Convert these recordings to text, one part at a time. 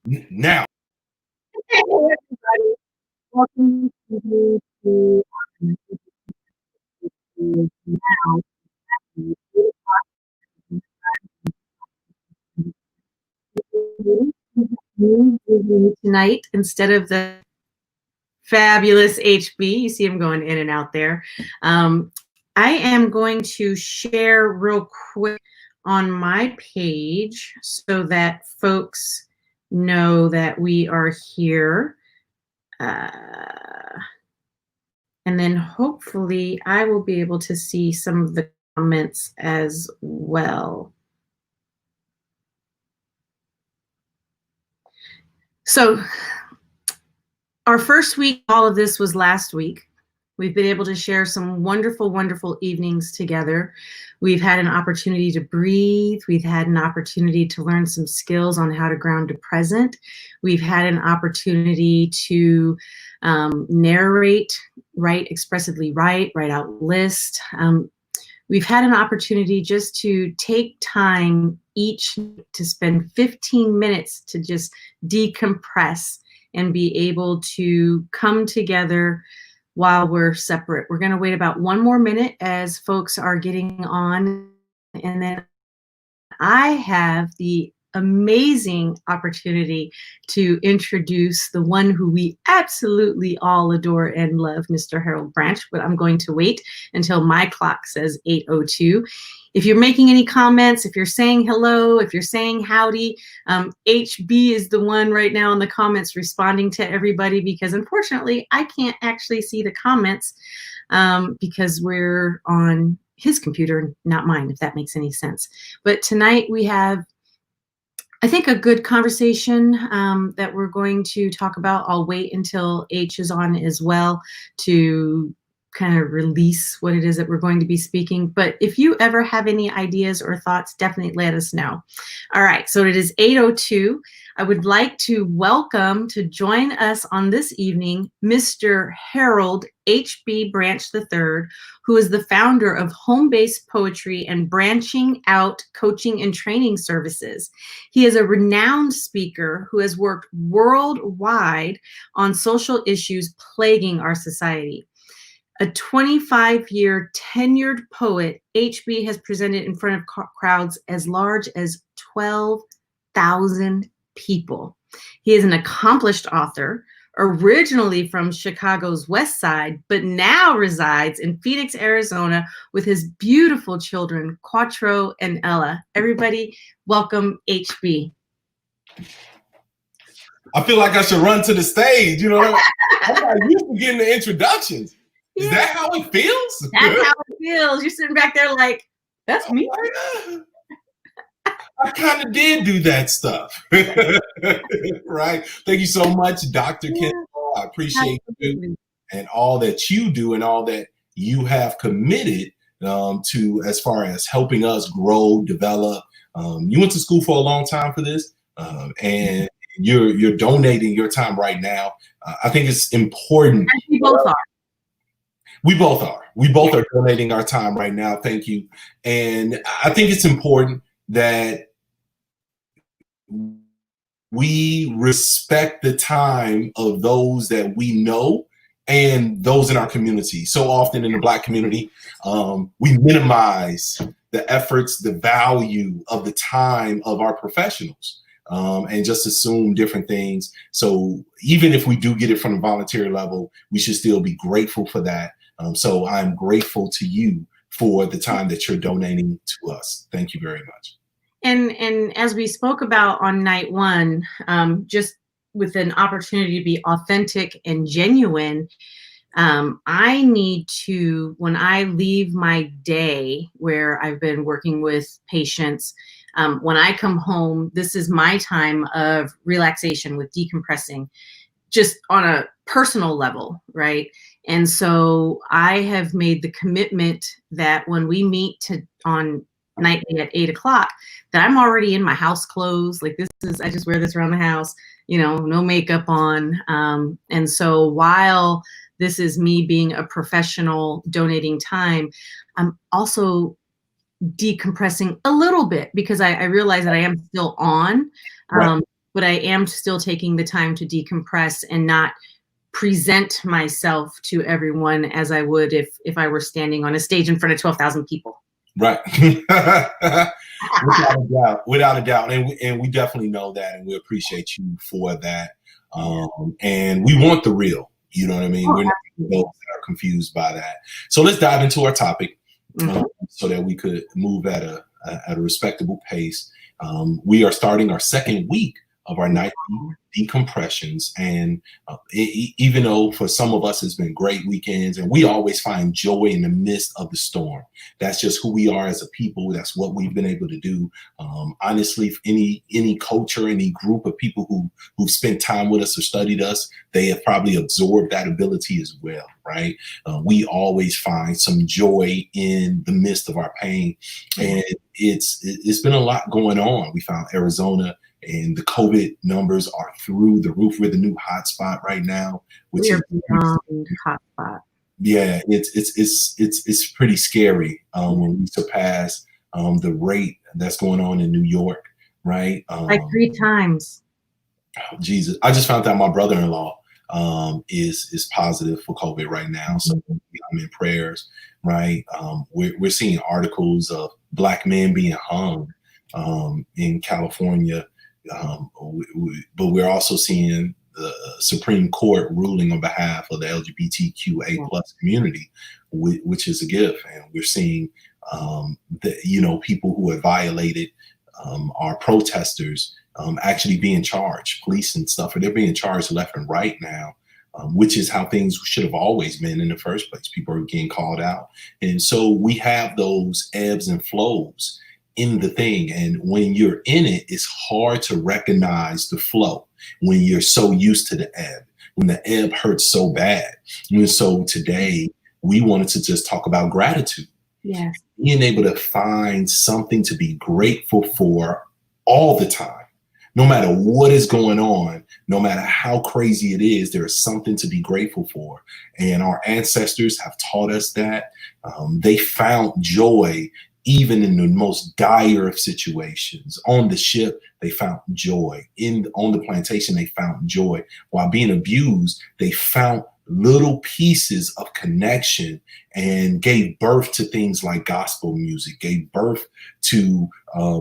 Now, Hey everybody, welcome to now. Tonight, instead of the fabulous HB, you see him going in and out there. I am going to share real quick on my page so that folks know that we are here. And then hopefully I will be able to see some of the comments as well. So our first week, all of this was last week. We've been able to share some wonderful, wonderful evenings together. We've had an opportunity to breathe. We've had an opportunity to learn some skills on how to ground to present. We've had an opportunity to narrate, write expressively, write out list. We've had an opportunity just to take time each to spend 15 minutes to just decompress and be able to come together while we're separate. We're going to wait about one more minute as folks are getting on, and then I have the amazing opportunity to introduce the one who we absolutely all adore and love, Mr. Harold Branch, but I'm going to wait until my clock says 8:02. If you're making any comments, if you're saying hello, if you're saying howdy, HB is the one right now in the comments responding to everybody, because unfortunately I can't actually see the comments because we're on his computer, not mine, if that makes any sense. But tonight we have, I think, a good conversation that we're going to talk about. I'll wait until H is on as well to kind of release what it is that we're going to be speaking. But if you ever have any ideas or thoughts, definitely let us know. All right, so it is 8:02. I would like to welcome to join us on this evening, Mr. Harold H.B. Branch III, who is the founder of Home-Based Poetry and Branching Out Coaching and Training Services. He is a renowned speaker who has worked worldwide on social issues plaguing our society. A 25-year tenured poet, HB has presented in front of crowds as large as 12,000 people. He is an accomplished author, originally from Chicago's West Side, but now resides in Phoenix, Arizona with his beautiful children, Quattro and Ella. Everybody, welcome HB. I feel like I should run to the stage. You know, I'm not used to getting the introductions. Is that how it feels? That's how it feels. You're sitting back there like, that's me. I kind of did do that stuff. Right? Thank you so much, Dr. Kenzslowe. I appreciate you and all that you do and all that you have committed to as far as helping us grow, develop. You went to school for a long time for this, and you're donating your time right now. I think it's important. And we both are. We both are. We both are donating our time right now. Thank you. And I think it's important that we respect the time of those that we know and those in our community. So often in the Black community, we minimize the efforts, the value of the time of our professionals, and just assume different things. So even if we do get it from the voluntary level, we should still be grateful for that. So I'm grateful to you for the time that you're donating to us. Thank you very much. And as we spoke about on night one, just with an opportunity to be authentic and genuine, I need to, when I leave my day where I've been working with patients, when I come home, this is my time of relaxation with decompressing, just on a personal level, right? And so I have made the commitment that when we meet on nightly at 8 o'clock, that I'm already in my house clothes. Like this is, I just wear this around the house, you know, no makeup on. And so while this is me being a professional donating time, I'm also decompressing a little bit because I realize that I am still on. Right. but I am still taking the time to decompress and not present myself to everyone as I would if I were standing on a stage in front of 12,000 people. Right. Without a doubt. And we definitely know that, and we appreciate you for that. And we want the real, you know what I mean? We're not those that are confused by that. So let's dive into our topic so that we could move at a respectable pace. We are starting our second week of our nightly decompressions, and even though for some of us it's been great weekends, and we always find joy in the midst of the storm. That's just who we are as a people. That's what we've been able to do. Honestly, any culture, any group of people who've spent time with us or studied us, they have probably absorbed that ability as well, right? We always find some joy in the midst of our pain, and it's been a lot going on. We found Arizona, and the COVID numbers are through the roof. We're the new hotspot right now, which is beyond hotspot. Yeah, it's pretty scary when we surpass the rate that's going on in New York, right? Like 3 times. Jesus, I just found out my brother-in-law is positive for COVID right now, so I'm in prayers, right? We're seeing articles of Black men being hung in California. But we're also seeing the Supreme Court ruling on behalf of the LGBTQA plus community, which is a gift. And we're seeing people who have violated our protesters actually being charged, police and stuff, or they're being charged left and right now, which is how things should have always been in the first place. People are getting called out. And so we have those ebbs and flows in the thing. And when you're in it, it's hard to recognize the flow when you're so used to the ebb, when the ebb hurts so bad. And so today we wanted to just talk about gratitude. Yes. Being able to find something to be grateful for all the time, no matter what is going on, no matter how crazy it is, there is something to be grateful for. And our ancestors have taught us that. They found joy even in the most dire of situations. On the ship, they found joy. On the plantation, they found joy. While being abused, they found little pieces of connection and gave birth to things like gospel music, gave birth to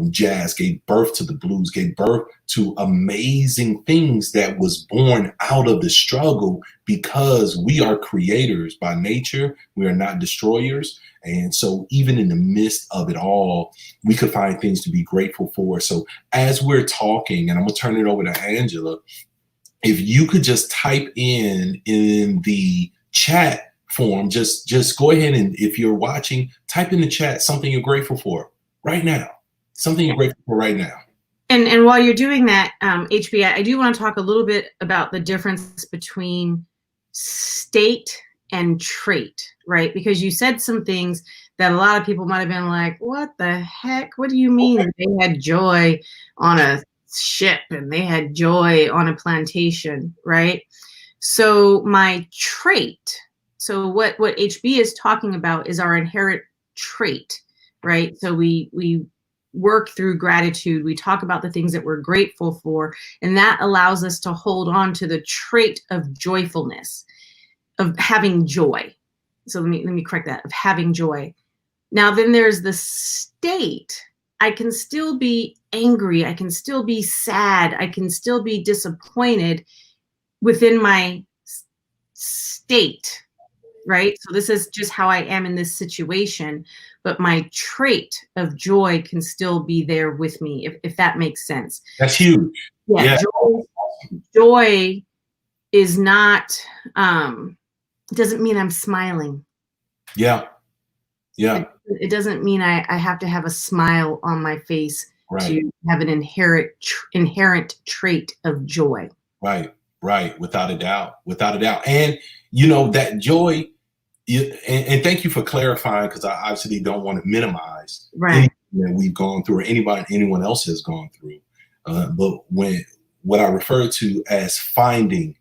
jazz, gave birth to the blues, gave birth to amazing things that was born out of the struggle, because we are creators by nature. We are not destroyers. And so even in the midst of it all, we could find things to be grateful for. So as we're talking, and I'm gonna turn it over to Angela, if you could just type in the chat form, just go ahead, and if you're watching, type in the chat something you're grateful for right now. Something you're grateful for right now. And while you're doing that, HB, I do want to talk a little bit about the difference between state and trait, right? Because you said some things that a lot of people might have been like, what the heck? What do you mean they had joy on a ship and they had joy on a plantation, right? So my trait, so what HB is talking about is our inherent trait, right? So we work through gratitude. We talk about the things that we're grateful for, and that allows us to hold on to the trait of joyfulness, of having joy. So let me correct that, of having joy. Now then there's the state. I can still be angry. I can still be sad. I can still be disappointed within my state, right? So this is just how I am in this situation, but my trait of joy can still be there with me, if that makes sense. That's huge. Yeah. Joy is not, doesn't mean I'm smiling. Yeah. Yeah. It doesn't mean I have to have a smile on my face to have an inherent trait of joy. Right. Without a doubt. And you know, that joy, and thank you for clarifying, because I obviously don't want to minimize anything that we've gone through or anyone else has gone through. But what I refer to as finding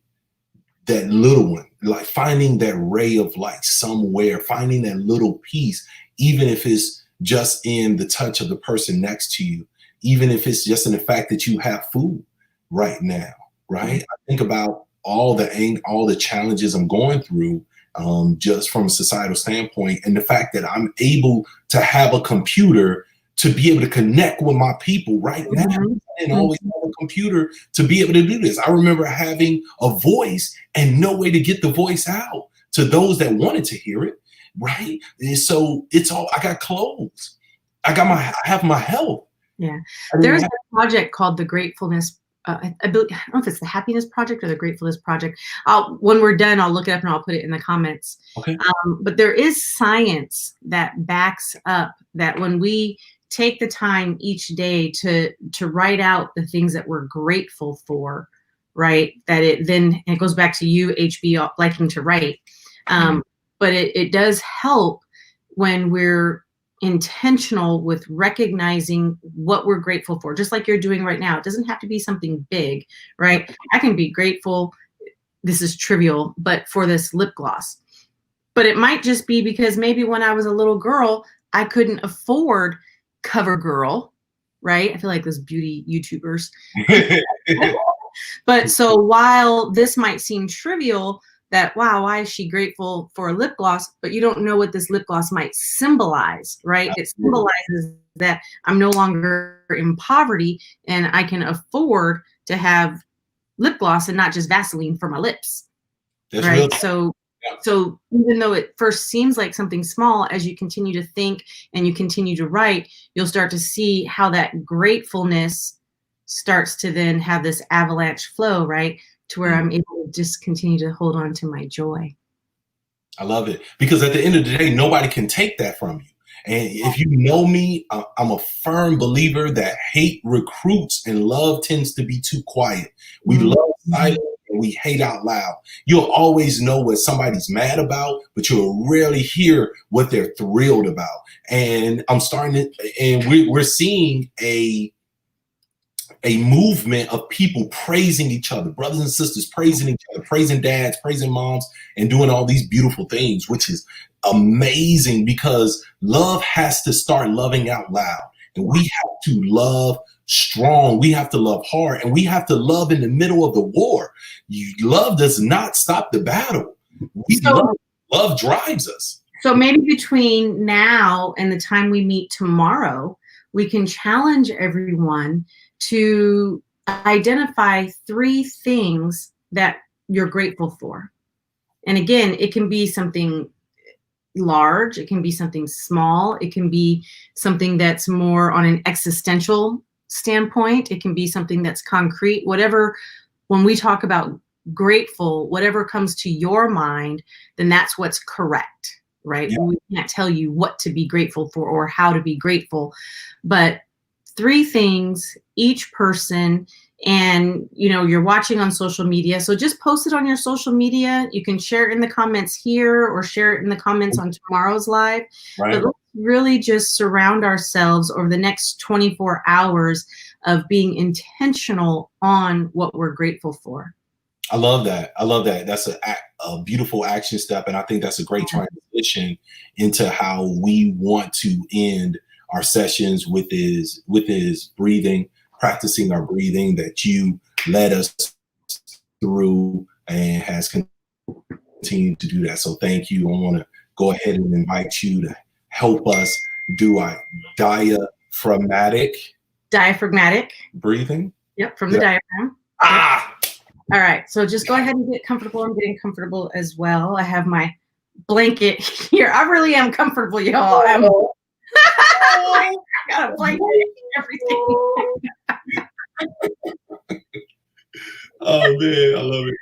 that little one, like finding that ray of light somewhere, finding that little piece, even if it's just in the touch of the person next to you, even if it's just in the fact that you have food, right now, right? I think about all the challenges I'm going through, just from a societal standpoint, and the fact that I'm able to have a computer to be able to connect with my people right now. Mhm. I didn't always have a computer to be able to do this. I remember having a voice and no way to get the voice out to those that wanted to hear it, right? And so it's all, I got clothes. I have my health. Yeah. I didn't There's have- a project called the Gratefulness. I don't know if it's the Happiness Project or the Gratefulness Project. When we're done, I'll look it up and I'll put it in the comments. Okay. But there is science that backs up that when we take the time each day to write out the things that we're grateful for, right? That it goes back to you, HB, liking to write. But it does help when we're intentional with recognizing what we're grateful for, just like you're doing right now. It doesn't have to be something big, right? I can be grateful, this is trivial, but for this lip gloss. But it might just be because maybe when I was a little girl, I couldn't afford CoverGirl, right? I feel like those beauty YouTubers. But so while this might seem trivial, that, wow, why is she grateful for a lip gloss? But you don't know what this lip gloss might symbolize, right? It symbolizes that I'm no longer in poverty and I can afford to have lip gloss and not just Vaseline for my lips. That's right. real. So even though it first seems like something small, as you continue to think and you continue to write, you'll start to see how that gratefulness starts to then have this avalanche flow, right? To where I'm able to just continue to hold on to my joy. I love it, because at the end of the day, nobody can take that from you. And if you know me, I'm a firm believer that hate recruits and love tends to be too quiet. We love silence and we hate out loud. You'll always know what somebody's mad about, but you'll rarely hear what they're thrilled about. And we're seeing a movement of people praising each other, brothers and sisters praising each other, praising dads, praising moms, and doing all these beautiful things, which is amazing, because love has to start loving out loud. And we have to love strong. We have to love hard, and we have to love in the middle of the war. Love does not stop the battle. Love drives us. So maybe between now and the time we meet tomorrow, we can challenge everyone to identify 3 things that you're grateful for. And again, it can be something large, it can be something small, it can be something that's more on an existential standpoint, it can be something that's concrete, whatever. When we talk about grateful, whatever comes to your mind, then that's what's correct, right? Yeah. We can't tell you what to be grateful for or how to be grateful, but 3 things each person. And you're watching on social media, so just post it on your social media. You can share it in the comments here or share it in the comments on tomorrow's live. Right. But let's really just surround ourselves over the next 24 hours of being intentional on what we're grateful for. I love that. That's a beautiful action step, and I think that's a great transition into how we want to end our sessions with is breathing, practicing our breathing that you led us through and has continued to do that. So thank you. I want to go ahead and invite you to help us do our diaphragmatic breathing. Yep, from the diaphragm. All right, so just go ahead and get comfortable. I'm getting comfortable as well. I have my blanket here. I really am comfortable, y'all. I got a blanket and everything. Oh man, I love it.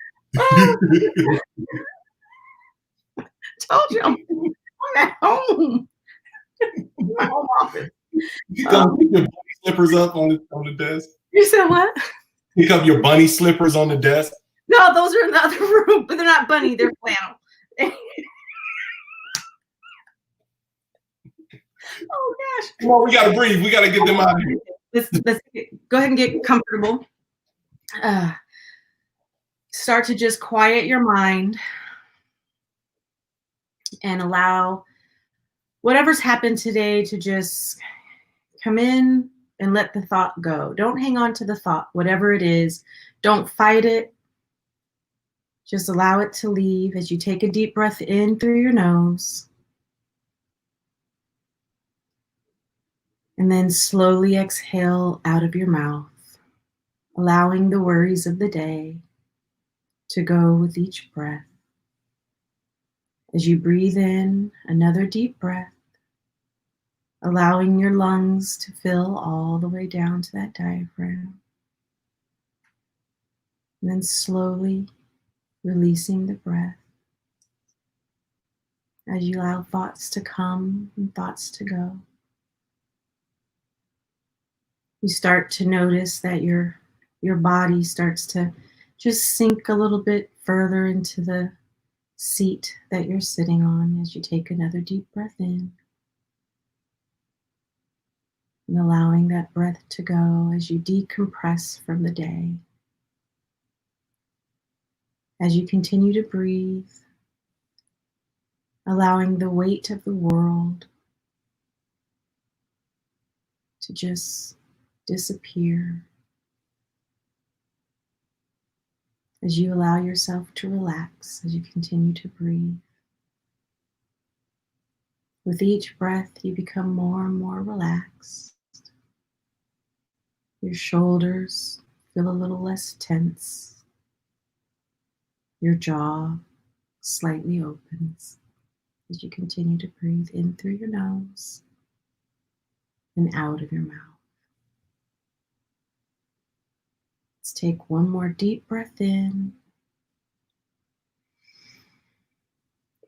Told you I'm at home. My home office. You gonna pick your bunny slippers up on the desk? You said what? Pick up your bunny slippers on the desk? No, those are in the other room, but they're not bunny, they're flannel. Oh gosh. Come on, we gotta breathe. We gotta get them out of here. Let's go ahead and get comfortable. Start to just quiet your mind and allow whatever's happened today to just come in and let the thought go. Don't hang on to the thought, whatever it is. Don't fight it. Just allow it to leave as you take a deep breath in through your nose. And then slowly exhale out of your mouth, allowing the worries of the day to go with each breath. As you breathe in another deep breath, allowing your lungs to fill all the way down to that diaphragm. And then slowly releasing the breath as you allow thoughts to come and thoughts to go. You start to notice that your body starts to just sink a little bit further into the seat that you're sitting on as you take another deep breath in. And allowing that breath to go as you decompress from the day. As you continue to breathe, allowing the weight of the world to just disappear. As you allow yourself to relax as you continue to breathe. With each breath, you become more and more relaxed. Your shoulders feel a little less tense. Your jaw slightly opens as you continue to breathe in through your nose and out of your mouth. Let's take one more deep breath in.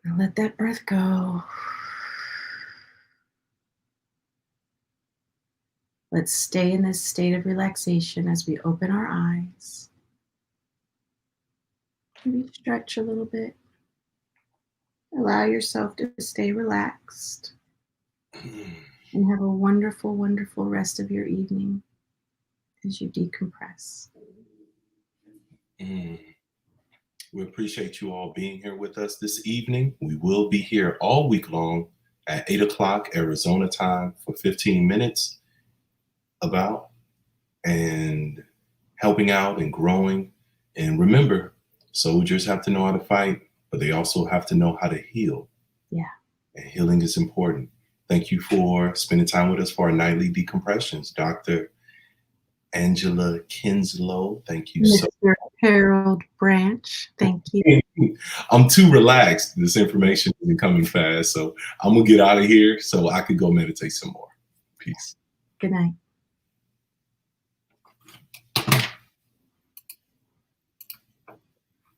And let that breath go. Let's stay in this state of relaxation as we open our eyes. Maybe stretch a little bit. Allow yourself to stay relaxed and have a wonderful, wonderful rest of your evening as you decompress. We appreciate you all being here with us this evening. We will be here all week long at 8 o'clock Arizona time for 15 minutes about and helping out and growing. And remember, soldiers have to know how to fight, but they also have to know how to heal. Yeah. And healing is important. Thank you for spending time with us for our nightly decompressions. Dr. Angela Kenzslowe, thank you so Mr. Harold Branch, thank you. much. I'm too relaxed. This information isn't coming fast, so I'm going to get out of here so I could go meditate some more. Peace. Good night.